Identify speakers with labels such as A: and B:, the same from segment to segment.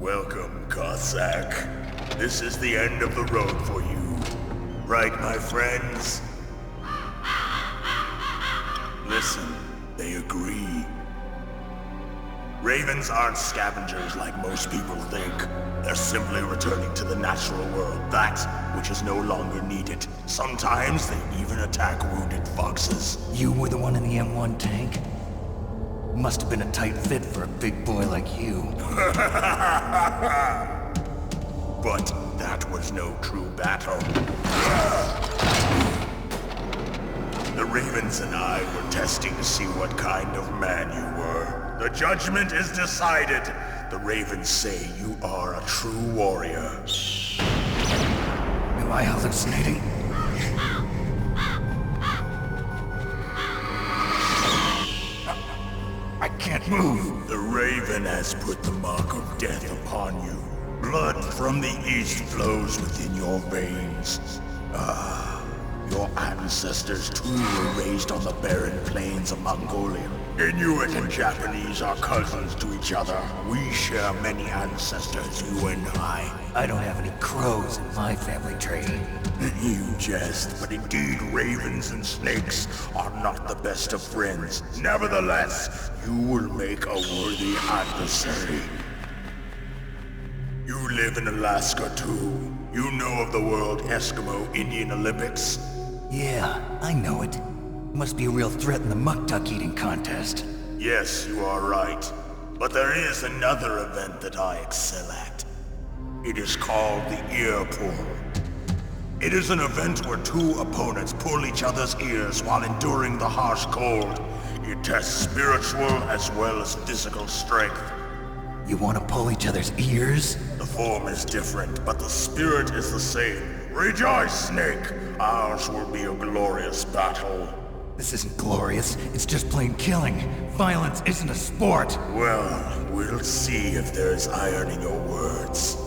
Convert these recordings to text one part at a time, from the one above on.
A: Welcome, Cossack. This is the end of the road for you. Right, my friends? Listen, they agree. Ravens aren't scavengers like most people think. They're simply returning to the natural world, that which is no longer needed. Sometimes they even attack wounded foxes.
B: You were the one in the M1 tank? Must have been a tight fit for a big boy like you.
A: But that was no true battle. The Ravens and I were testing to see what kind of man you were. The judgment is decided. The Ravens say you are a true warrior.
B: Am I hallucinating? I can't move.
A: The Raven has put the mark of death upon you. Blood from the east flows within your veins. Your ancestors too were raised on the barren plains of Mongolia. Inuit and Japanese are cousins to each other. We share many ancestors, you and I.
B: I don't have any crows in my family tree.
A: You jest, but indeed ravens and snakes are not the best of friends. Nevertheless, you will make a worthy adversary. You live in Alaska too. You know of the World Eskimo Indian Olympics?
B: Yeah, I know it. Must be a real threat in the muck-duck eating contest.
A: Yes, you are right. But there is another event that I excel at. It is called the ear pull. It is an event where two opponents pull each other's ears while enduring the harsh cold. It tests spiritual as well as physical strength.
B: You want to pull each other's ears?
A: The form is different, but the spirit is the same. Rejoice, Snake! Ours will be a glorious battle.
B: This isn't glorious, it's just plain killing. Violence isn't a sport.
A: Well, we'll see if there's iron in your words.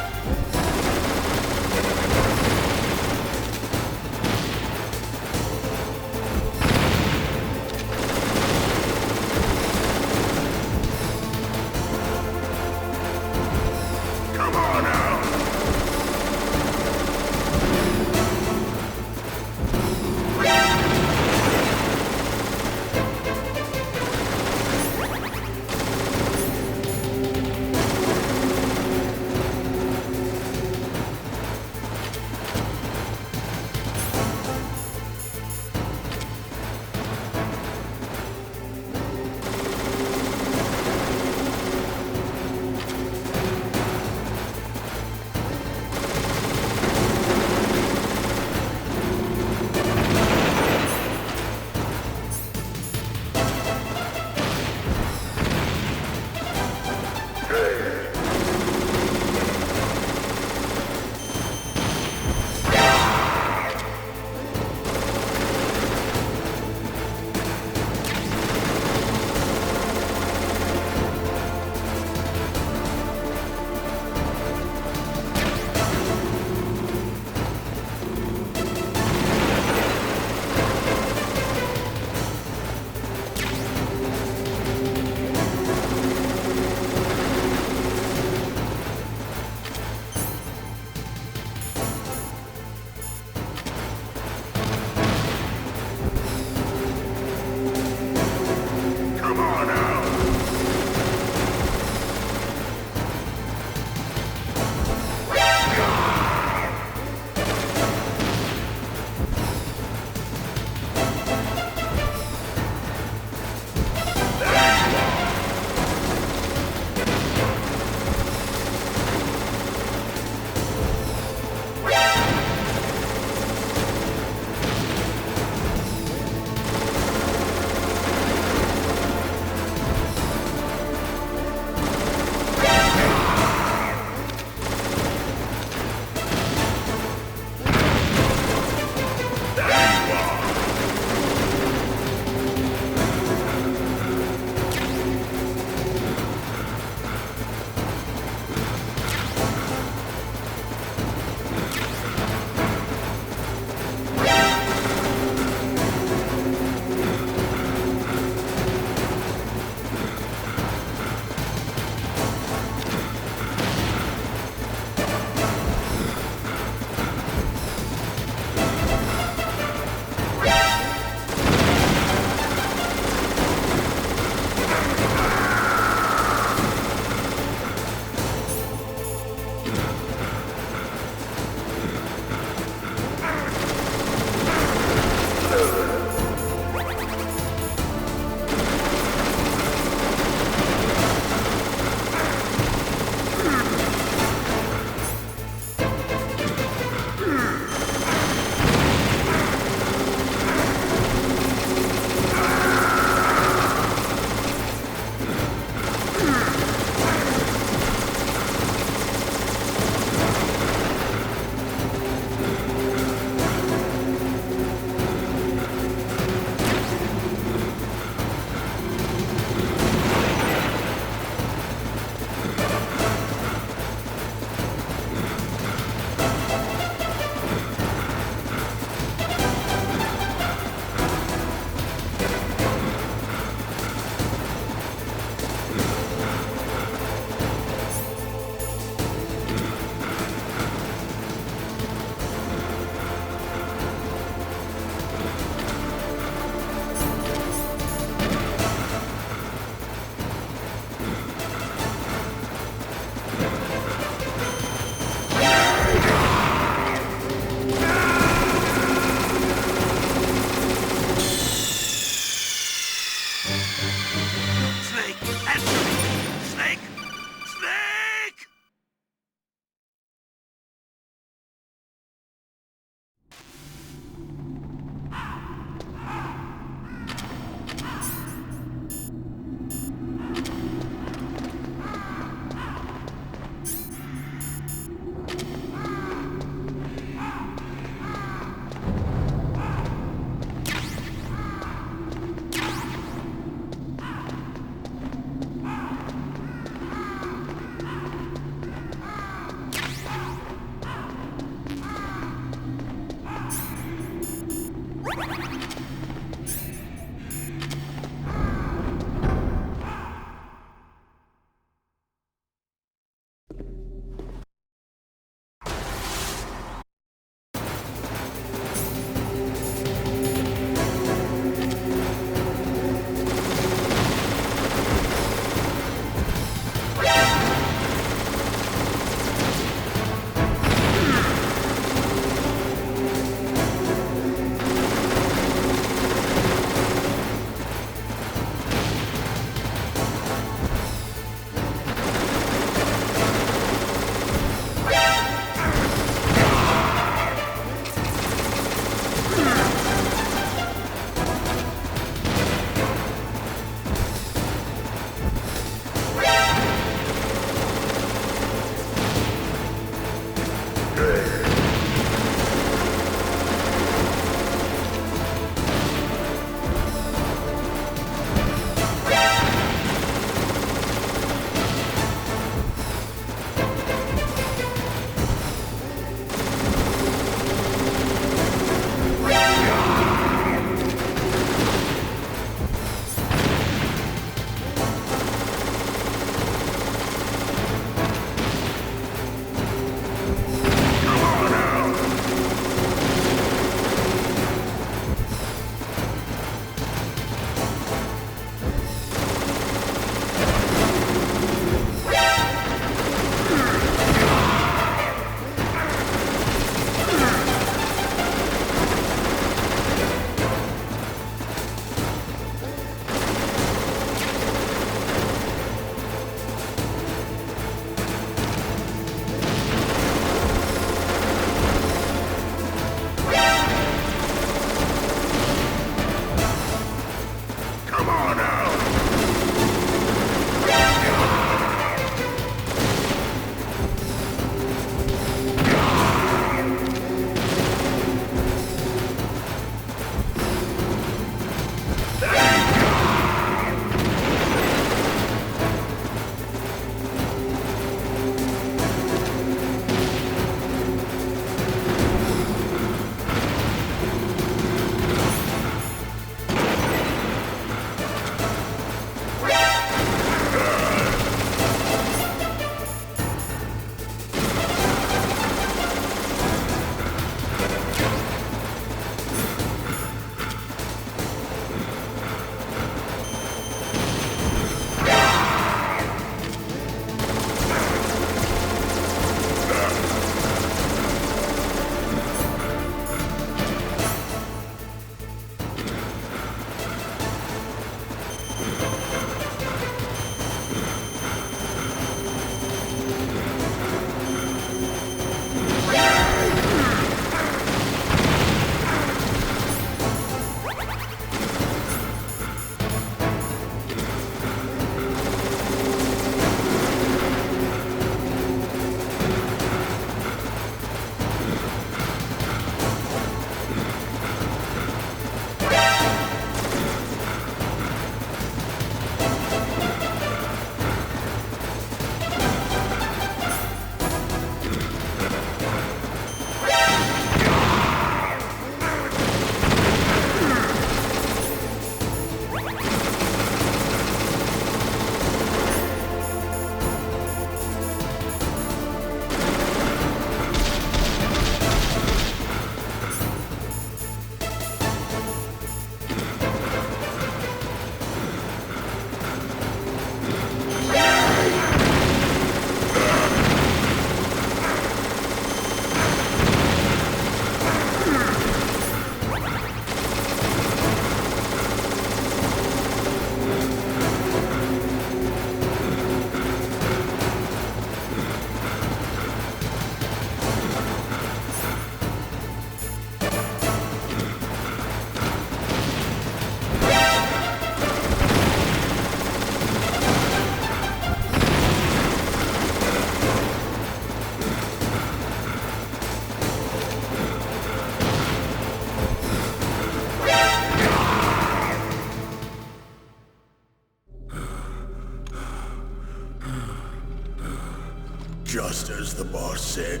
A: Just as the boss said,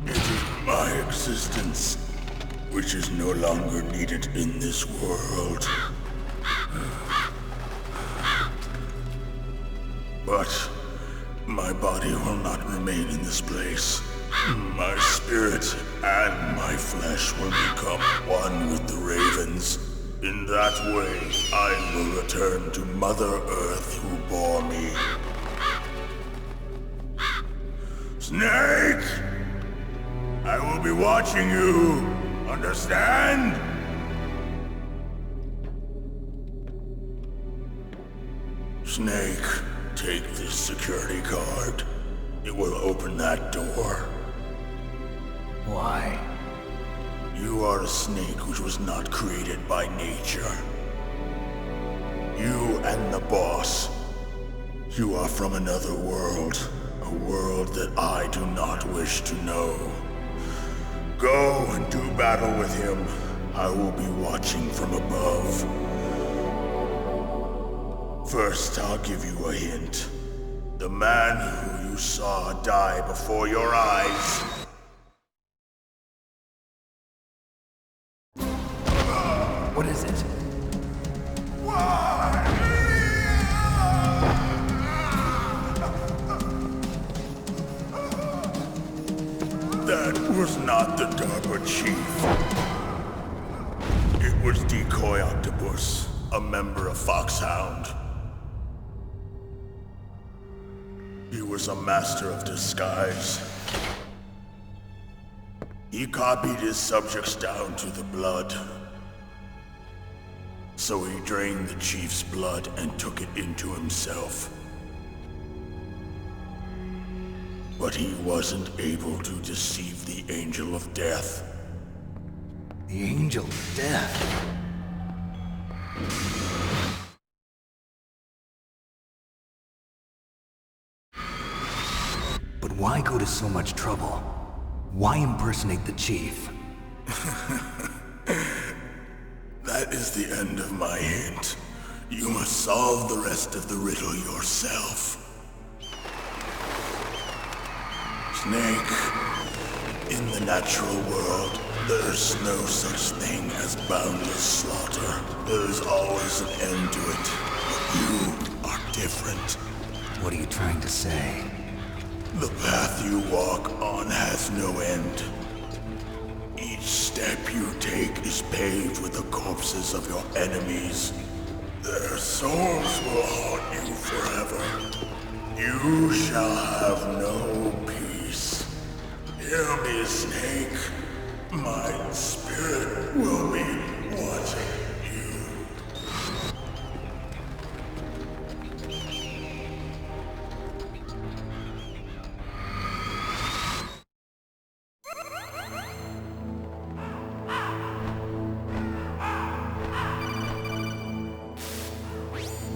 A: it is my existence which is no longer needed in this world. But my body will not remain in this place. My spirit and my flesh will become one with the ravens. In that way, I will return to Mother Earth who bore me. Snake! I will be watching you. Understand? Snake, take this security card. It will open that door.
B: Why?
A: You are a snake which was not created by nature. You and the boss. You are from another world. A world that I do not wish to know. Go and do battle with him. I will be watching from above. First, I'll give you a hint. The man who you saw die before your eyes.
B: What is it?
A: That was not the DARPA chief. It was Decoy Octopus, a member of Foxhound. He was a master of disguise. He copied his subjects down to the blood. So he drained the chief's blood and took it into himself. But he wasn't able to deceive the Angel of Death.
B: The Angel of Death? But why go to so much trouble? Why impersonate the chief?
A: That is the end of my hint. You must solve the rest of the riddle yourself. Snake, in the natural world, there's no such thing as boundless slaughter. There's always an end to it. But you are different.
B: What are you trying to say?
A: The path you walk on has no end. Each step you take is paved with the corpses of your enemies. Their souls will haunt you forever. You shall have no peace. Hear me, Snake. My spirit will be watching you.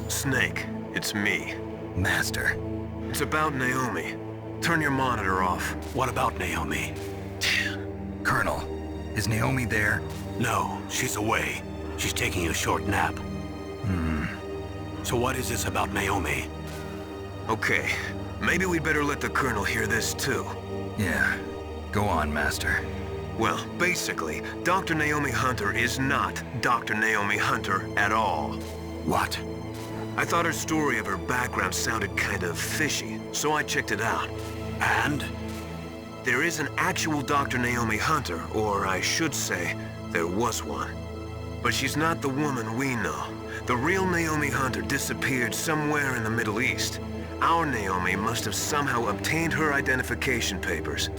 C: Snake, it's me.
B: Master.
C: It's about Naomi. Turn your monitor off.
D: What about Naomi?
B: Colonel, is Naomi there?
D: No, she's away. She's taking a short nap. So what is this about Naomi?
C: Okay, maybe we'd better let the Colonel hear this too.
B: Yeah. Go on, Master.
C: Well, basically, Dr. Naomi Hunter is not Dr. Naomi Hunter at all.
D: What?
C: I thought her story of her background sounded kind of fishy, so I checked it out.
D: And?
C: There is an actual Dr. Naomi Hunter, or I should say, there was one. But she's not the woman we know. The real Naomi Hunter disappeared somewhere in the Middle East. Our Naomi must have somehow obtained her identification papers.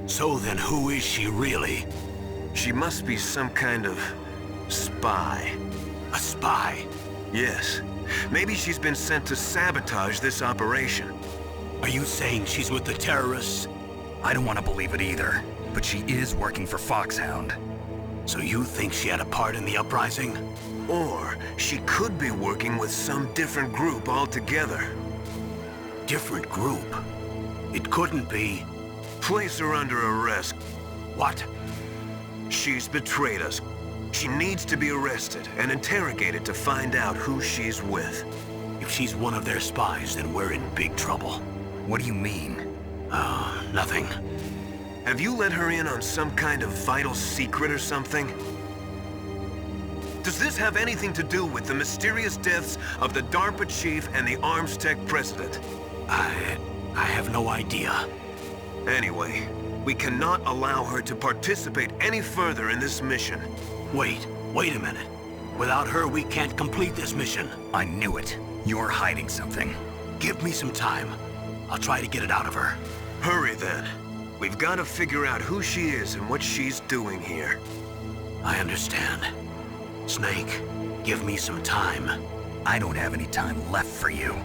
D: So then who is she really?
C: She must be some kind of spy.
D: A spy?
C: Yes. Maybe she's been sent to sabotage this operation.
D: Are you saying she's with the terrorists?
B: I don't want to believe it either, but she is working for Foxhound.
D: So you think she had a part in the uprising?
C: Or she could be working with some different group altogether.
D: Different group? It couldn't be.
C: Place her under arrest.
D: What?
C: She's betrayed us. She needs to be arrested and interrogated to find out who she's with.
D: If she's one of their spies, then we're in big trouble.
B: What do you mean?
D: Nothing.
C: Have you let her in on some kind of vital secret or something? Does this have anything to do with the mysterious deaths of the DARPA chief and the Arms Tech president?
D: I have no idea.
C: Anyway, we cannot allow her to participate any further in this mission.
D: Wait a minute. Without her, we can't complete this mission.
B: I knew it. You're hiding something.
D: Give me some time. I'll try to get it out of her.
C: Hurry then. We've got to figure out who she is and what she's doing here.
D: I understand. Snake, give me some time.
B: I don't have any time left for you.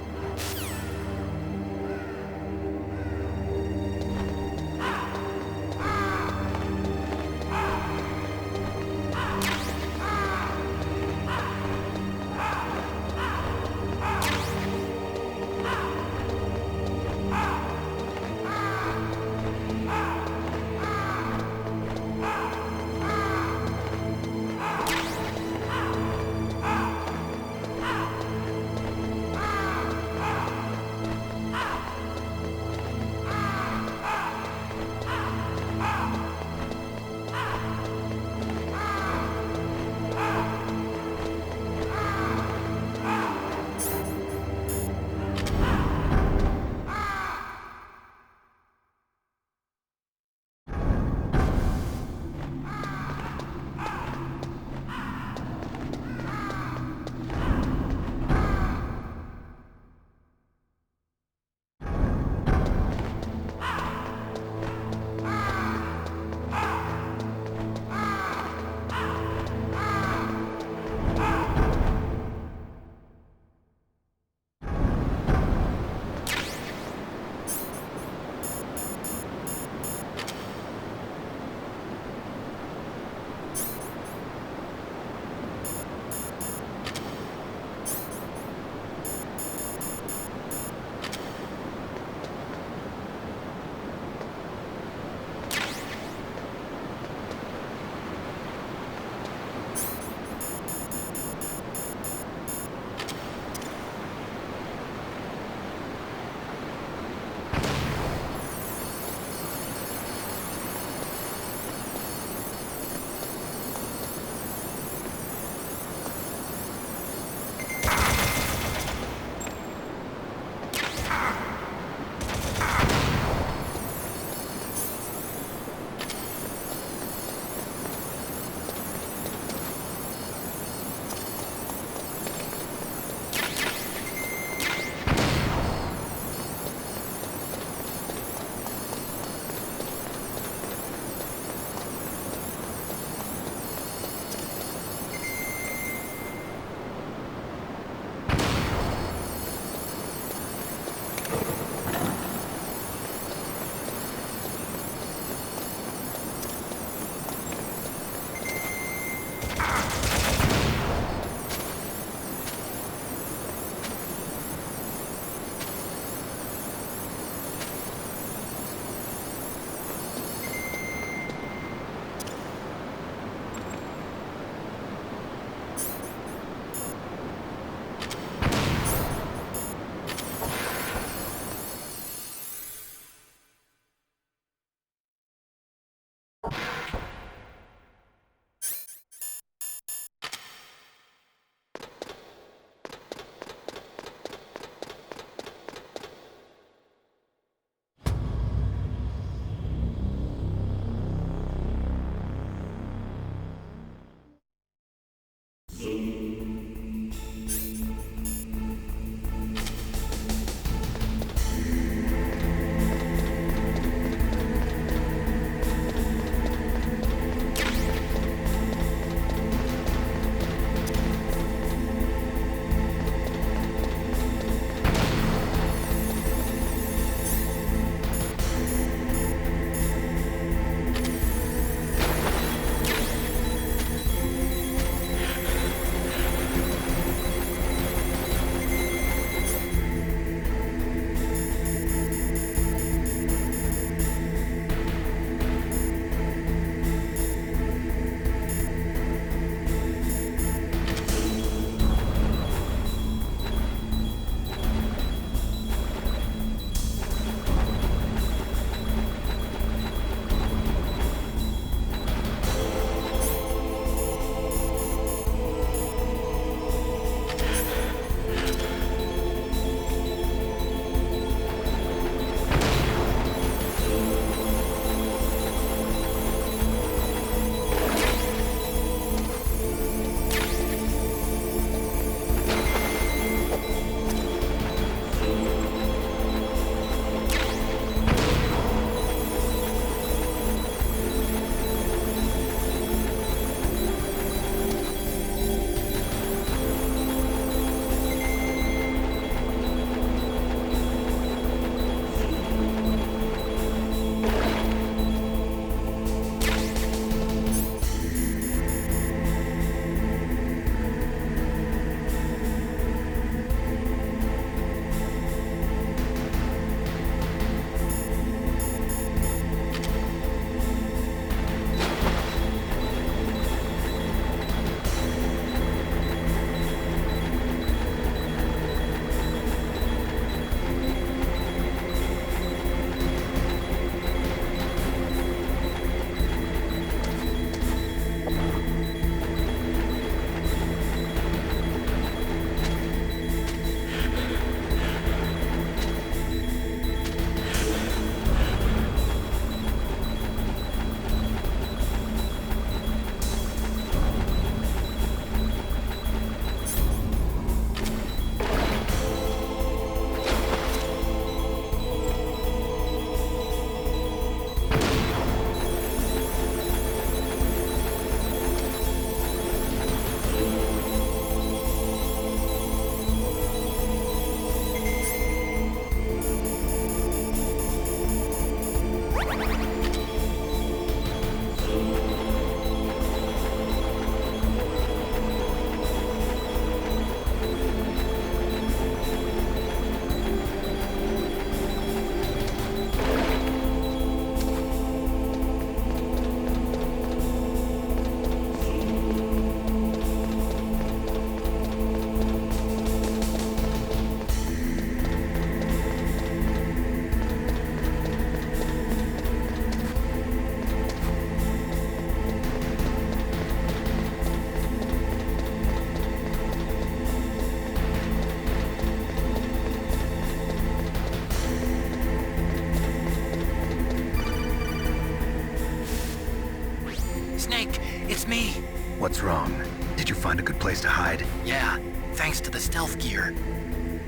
E: me.
F: What's wrong? Did you find a good place to hide?
E: Yeah, thanks to the stealth gear.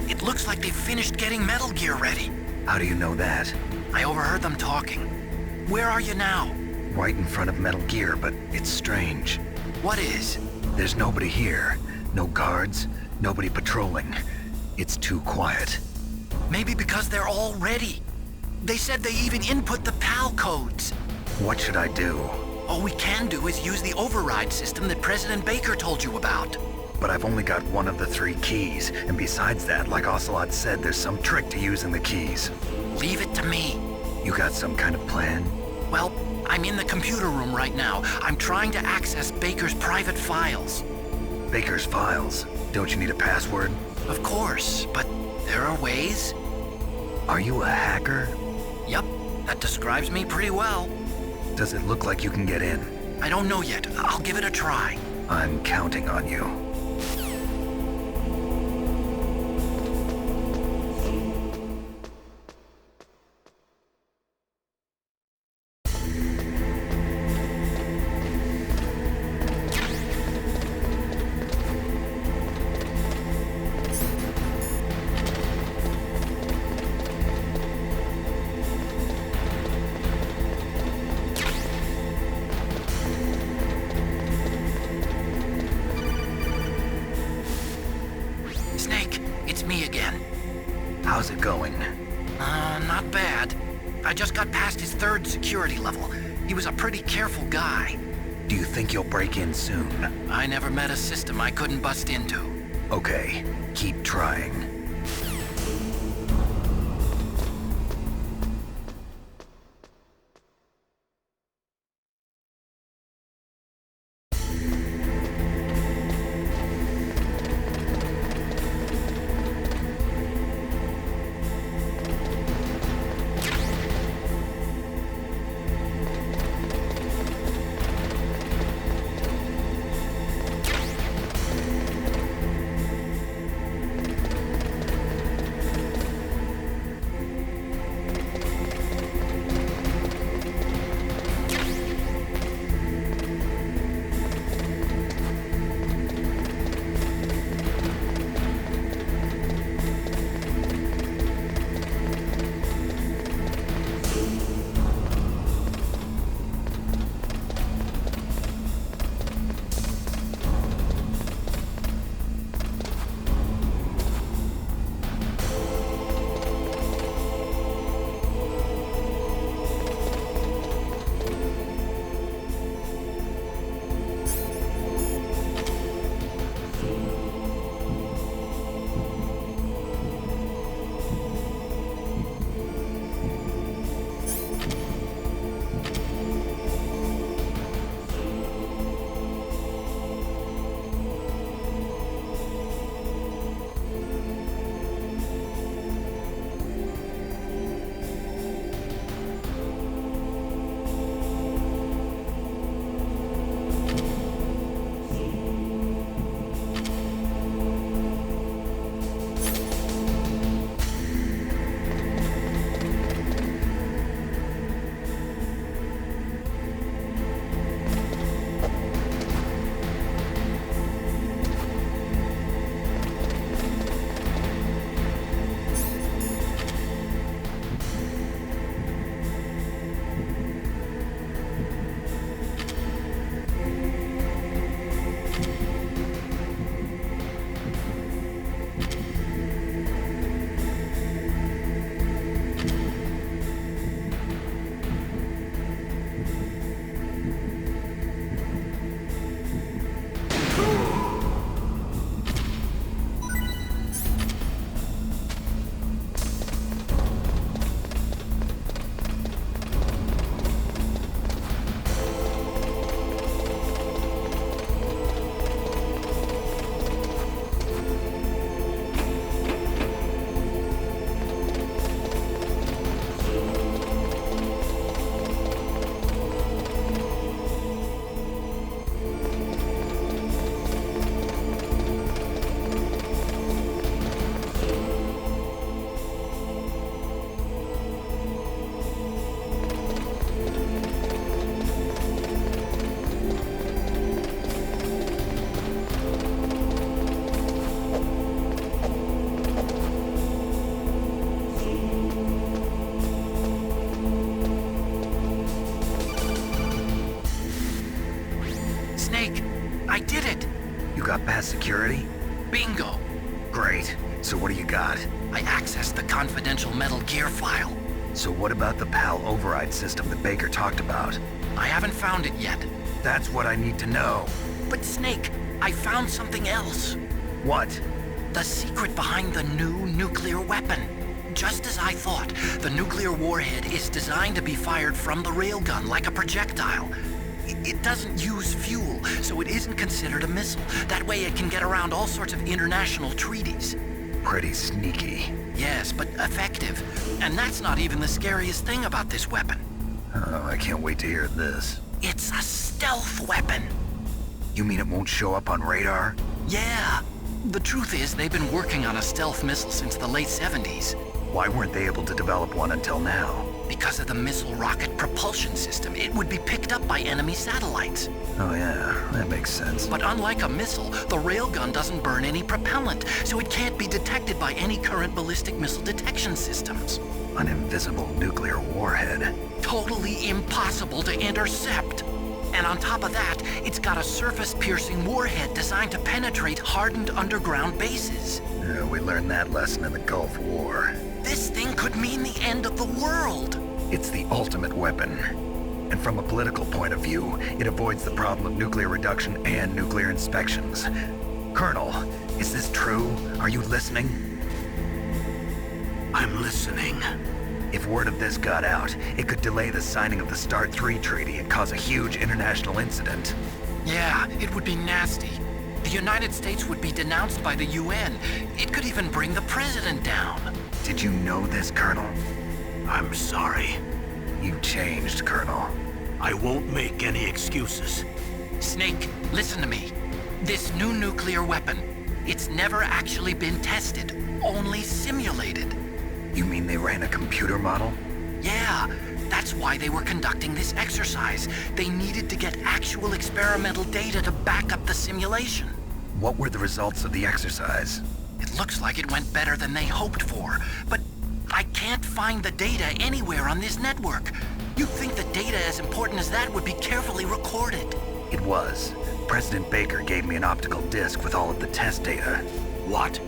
E: It looks like they've finished getting Metal Gear ready.
F: How do you know that?
E: I overheard them talking. Where are you now?
F: Right in front of Metal Gear, but it's strange.
E: What is?
F: There's nobody here. No guards, nobody patrolling. It's too quiet.
E: Maybe because they're all ready. They said they even input the PAL codes.
F: What should I do?
E: All we can do is use the override system that President Baker told you about.
F: But I've only got one of the 3 keys, and besides that, like Ocelot said, there's some trick to using the keys.
E: Leave it to me.
F: You got some kind of plan?
E: Well, I'm in the computer room right now. I'm trying to access Baker's private files.
F: Baker's files? Don't you need a password?
E: Of course, but there are ways.
F: Are you a hacker?
E: Yup, that describes me pretty well.
F: Does it look like you can get in?
E: I don't know yet. I'll give it a try.
F: I'm counting on you.
E: Snake, it's me again.
F: How's it going?
E: Not bad. I just got past his 3rd security level. He was a pretty careful guy.
F: Do you think you'll break in soon?
E: I never met a system I couldn't bust into.
F: Okay, keep trying.
E: I did it!
F: You got past security?
E: Bingo!
F: Great. So what do you got?
E: I accessed the confidential Metal Gear file.
F: So what about the PAL override system that Baker talked about?
E: I haven't found it yet.
F: That's what I need to know.
E: But Snake, I found something else.
F: What?
E: The secret behind the new nuclear weapon. Just as I thought, the nuclear warhead is designed to be fired from the railgun like a projectile. It doesn't use fuel, so it isn't considered a missile. That way it can get around all sorts of international treaties.
F: Pretty sneaky.
E: Yes, but effective. And that's not even the scariest thing about this weapon.
F: Oh, I can't wait to hear this.
E: It's a stealth weapon.
F: You mean it won't show up on radar?
E: Yeah. The truth is, they've been working on a stealth missile since the late 70s.
F: Why weren't they able to develop one until now?
E: Because of the missile rocket propulsion system, it would be picked up by enemy satellites.
F: Oh yeah, that makes sense.
E: But unlike a missile, the railgun doesn't burn any propellant, so it can't be detected by any current ballistic missile detection systems.
F: An invisible nuclear warhead.
E: Totally impossible to intercept. And on top of that, it's got a surface-piercing warhead designed to penetrate hardened underground bases.
F: Yeah, we learned that lesson in the Gulf War.
E: This thing could mean the end of the world.
F: It's the ultimate weapon. And from a political point of view, it avoids the problem of nuclear reduction and nuclear inspections. Colonel, is this true? Are you listening?
D: I'm listening.
F: If word of this got out, it could delay the signing of the START III treaty and cause a huge international incident.
E: Yeah, it would be nasty. The United States would be denounced by the UN. It could even bring the president down.
F: Did you know this, Colonel?
D: I'm sorry.
F: You changed, Colonel.
D: I won't make any excuses.
E: Snake, listen to me. This new nuclear weapon, it's never actually been tested, only simulated.
F: You mean they ran a computer model?
E: Yeah, that's why they were conducting this exercise. They needed to get actual experimental data to back up the simulation.
F: What were the results of the exercise?
E: It looks like it went better than they hoped for, but I can't find the data anywhere on this network. You'd think the data as important as that would be carefully recorded.
F: It was. President Baker gave me an optical disc with all of the test data.
D: What?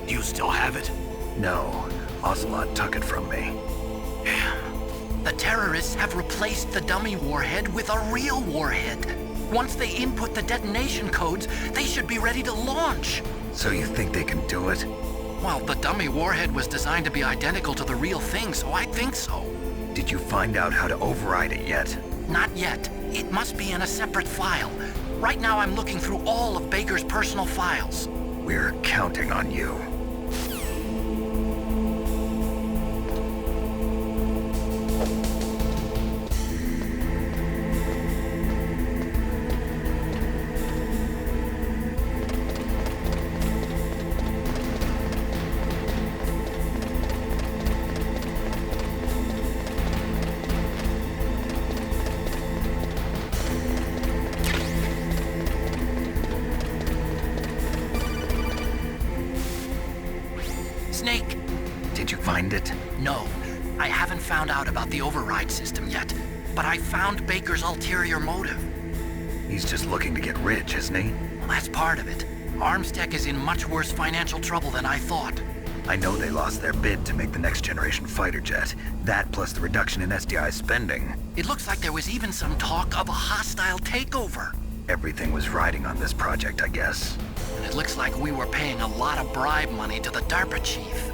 D: Do you still have it?
F: No, Ocelot took it from me.
D: Damn.
E: The terrorists have replaced the dummy warhead with a real warhead. Once they input the detonation codes, they should be ready to launch.
F: So you think they can do it?
E: Well, the dummy warhead was designed to be identical to the real thing, so I think so.
F: Did you find out how to override it yet?
E: Not yet. It must be in a separate file. Right now I'm looking through all of Baker's personal files.
F: We're counting on you.
E: Snake!
F: Did you find it?
E: No, I haven't found out about the override system yet, but I found Baker's ulterior motive.
F: He's just looking to get rich, isn't he?
E: Well, that's part of it. Armstech is in much worse financial trouble than I thought.
F: I know they lost their bid to make the next generation fighter jet. That plus the reduction in SDI spending.
E: It looks like there was even some talk of a hostile takeover.
F: Everything was riding on this project, I guess.
E: And it looks like we were paying a lot of bribe money to the DARPA chief.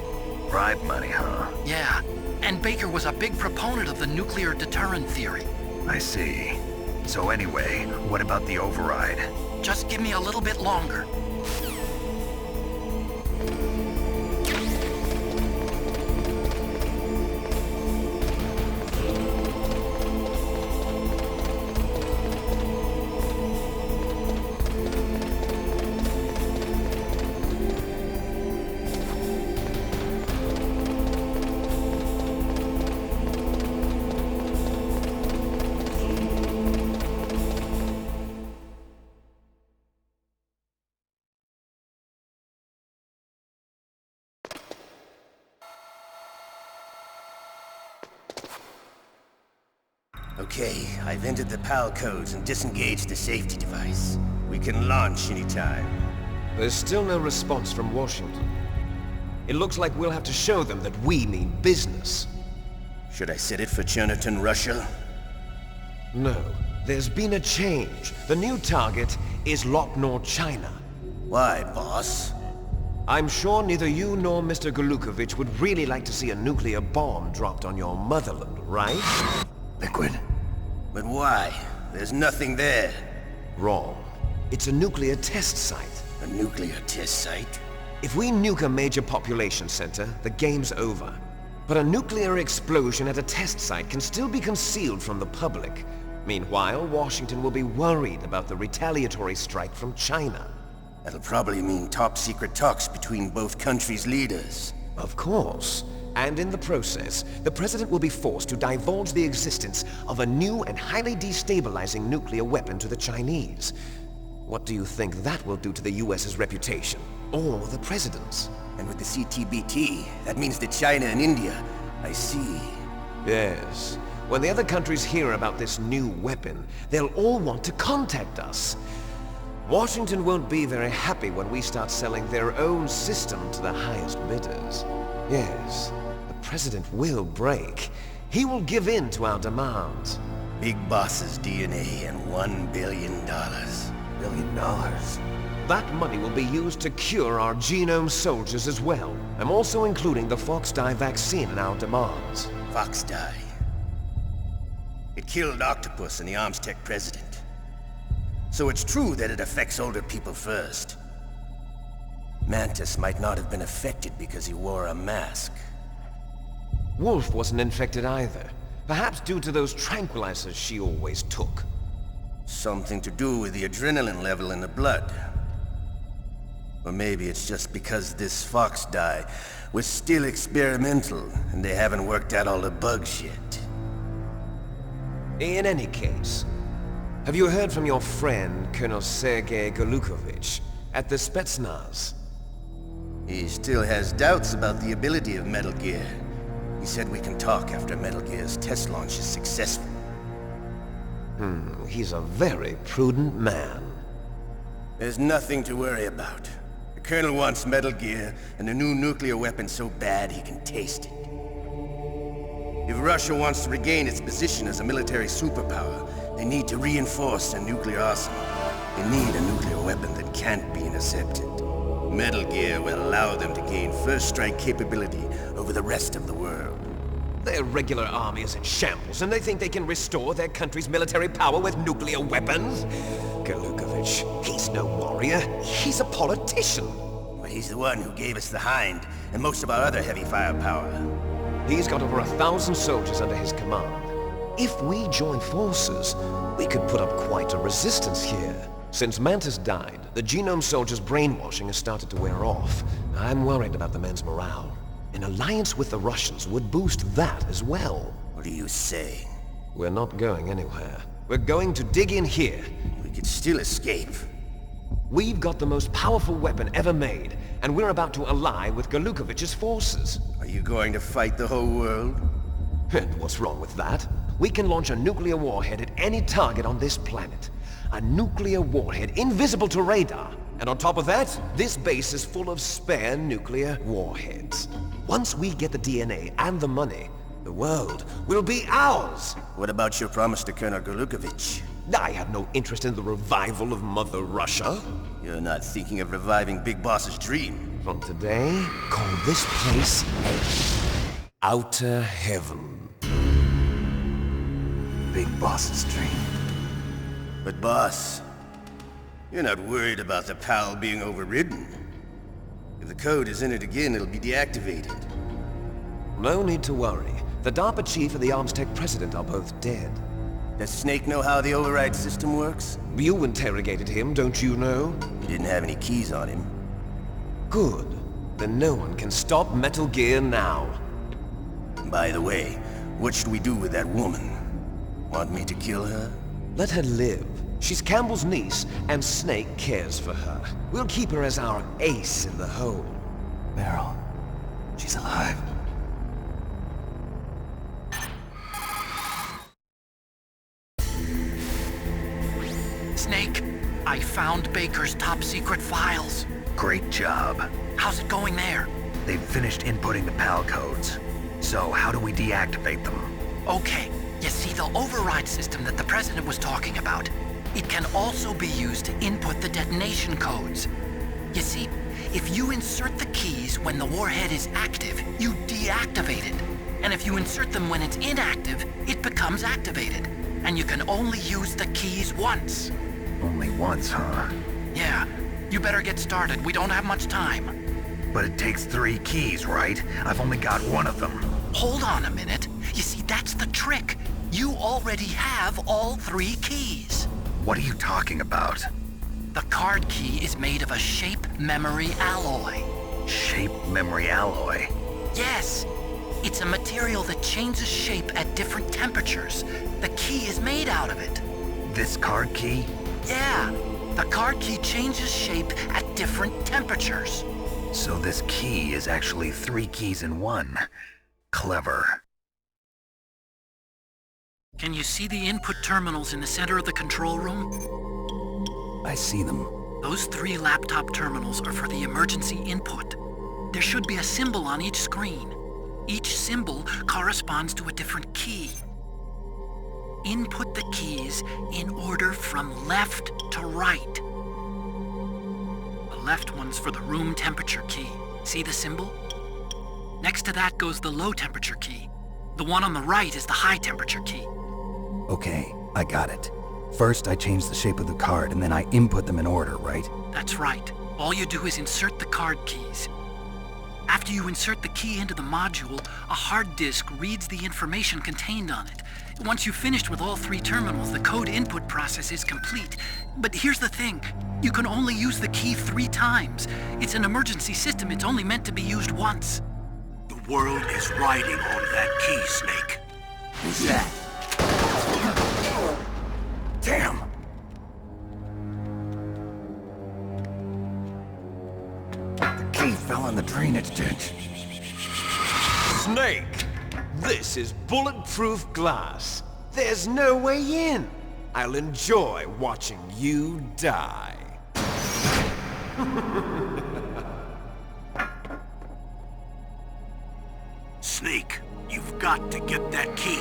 F: Bribe money, huh?
E: Yeah, and Baker was a big proponent of the nuclear deterrent theory.
F: I see. So anyway, what about the override?
E: Just give me a little bit longer.
G: Okay, I've entered the PAL codes and disengaged the safety device. We can launch anytime.
C: There's still no response from Washington. It looks like we'll have to show them that we mean business.
G: Should I set it for Cherniton, Russia?
C: No, there's been a change. The new target is Locknor, China.
G: Why, boss?
C: I'm sure neither you nor Mr. Golukovich would really like to see a nuclear bomb dropped on your motherland, right?
G: Liquid. But why? There's nothing there.
C: Wrong. It's a nuclear test site.
G: A nuclear test site?
C: If we nuke a major population center, the game's over. But a nuclear explosion at a test site can still be concealed from the public. Meanwhile, Washington will be worried about the retaliatory strike from China.
G: That'll probably mean top-secret talks between both countries' leaders.
C: Of course. And in the process, the President will be forced to divulge the existence of a new and highly destabilizing nuclear weapon to the Chinese. What do you think that will do to the US's reputation? Or the President's?
G: And with the CTBT, that means that China and India... I see.
C: Yes. When the other countries hear about this new weapon, they'll all want to contact us. Washington won't be very happy when we start selling their own system to the highest bidders. Yes, the President will break. He will give in to our demands.
G: Big Boss's DNA and $1 billion.
B: $1 billion?
C: That money will be used to cure our genome soldiers as well. I'm also including the Fox-Die vaccine in our demands.
G: Fox-Die. It killed Octopus and the Armstech president. So it's true that it affects older people first. Mantis might not have been affected because he wore a mask.
C: Wolf wasn't infected either. Perhaps due to those tranquilizers she always took.
G: Something to do with the adrenaline level in the blood. Or maybe it's just because this Fox-Die was still experimental and they haven't worked out all the bugs yet.
C: In any case, have you heard from your friend, Colonel Sergei Golukovich, at the Spetsnaz?
G: He still has doubts about the ability of Metal Gear. He said we can talk after Metal Gear's test launch is successful.
C: He's a very prudent man.
G: There's nothing to worry about. The Colonel wants Metal Gear and a new nuclear weapon so bad he can taste it. If Russia wants to regain its position as a military superpower, they need to reinforce their nuclear arsenal. They need a nuclear weapon that can't be intercepted. Metal Gear will allow them to gain first strike capability over the rest of the world.
C: Their regular army is in shambles, and they think they can restore their country's military power with nuclear weapons? Golukovich, he's no warrior. He's a politician.
G: But he's the one who gave us the Hind and most of our other heavy firepower.
C: He's got over 1,000 soldiers under his command. If we join forces, we could put up quite a resistance here. Since Mantis died, the genome soldiers' brainwashing has started to wear off. I'm worried about the men's morale. An alliance with the Russians would boost that as well.
G: What are you saying?
C: We're not going anywhere. We're going to dig in here.
G: We could still escape.
C: We've got the most powerful weapon ever made, and we're about to ally with Golukovich's forces.
G: Are you going to fight the whole world?
C: And what's wrong with that? We can launch a nuclear warhead at any target on this planet. A nuclear warhead invisible to radar. And on top of that, this base is full of spare nuclear warheads. Once we get the DNA and the money, the world will be ours!
G: What about your promise to Colonel Golukovich?
C: I have no interest in the revival of Mother Russia.
G: You're not thinking of reviving Big Boss's dream.
C: From today, call this place Outer Heaven.
B: Big Boss's dream.
G: But boss, you're not worried about the PAL being overridden. If the code is in it again, it'll be deactivated.
C: No need to worry. The DARPA chief and the Armstech president are both dead.
G: Does Snake know how the override system works?
C: You interrogated him, don't you know?
G: He didn't have any keys on him.
C: Good. Then no one can stop Metal Gear now.
G: By the way, what should we do with that woman? Want me to kill her?
C: Let her live. She's Campbell's niece, and Snake cares for her. We'll keep her as our ace in the hole.
B: Meryl, she's alive.
E: Snake, I found Baker's top-secret files.
F: Great job.
E: How's it going there?
F: They've finished inputting the PAL codes. So how do we deactivate them?
E: Okay, you see the override system that the President was talking about? It can also be used to input the detonation codes. You see, if you insert the keys when the warhead is active, you deactivate it. And if you insert them when it's inactive, it becomes activated. And you can only use the keys once.
F: Only once, huh?
E: Yeah, you better get started. We don't have much time.
F: But it takes 3 keys, right? I've only got 1 of them.
E: Hold on a minute. You see, that's the trick. You already have all 3 keys.
F: What are you talking about?
E: The card key is made of a shape memory alloy.
F: Shape memory alloy?
E: Yes. It's a material that changes shape at different temperatures. The key is made out of it.
F: This card key?
E: Yeah. The card key changes shape at different temperatures.
F: So this key is actually 3 keys in 1. Clever.
E: Can you see the input terminals in the center of the control room?
B: I see them.
E: Those 3 laptop terminals are for the emergency input. There should be a symbol on each screen. Each symbol corresponds to a different key. Input the keys in order from left to right. The left one's for the room temperature key. See the symbol? Next to that goes the low temperature key. The one on the right is the high temperature key.
B: Okay, I got it. First, I change the shape of the card, and then I input them in order, right?
E: That's right. All you do is insert the card keys. After you insert the key into the module, a hard disk reads the information contained on it. Once you've finished with all 3 terminals, the code input process is complete. But here's the thing. You can only use the key 3 times. It's an emergency system. It's only meant to be used once.
D: The world is riding on that key, Snake.
B: Who's that? Damn! The key fell on the drainage ditch.
H: Snake! This is bulletproof glass. There's no way in. I'll enjoy watching you die.
D: Snake, you've got to get that key.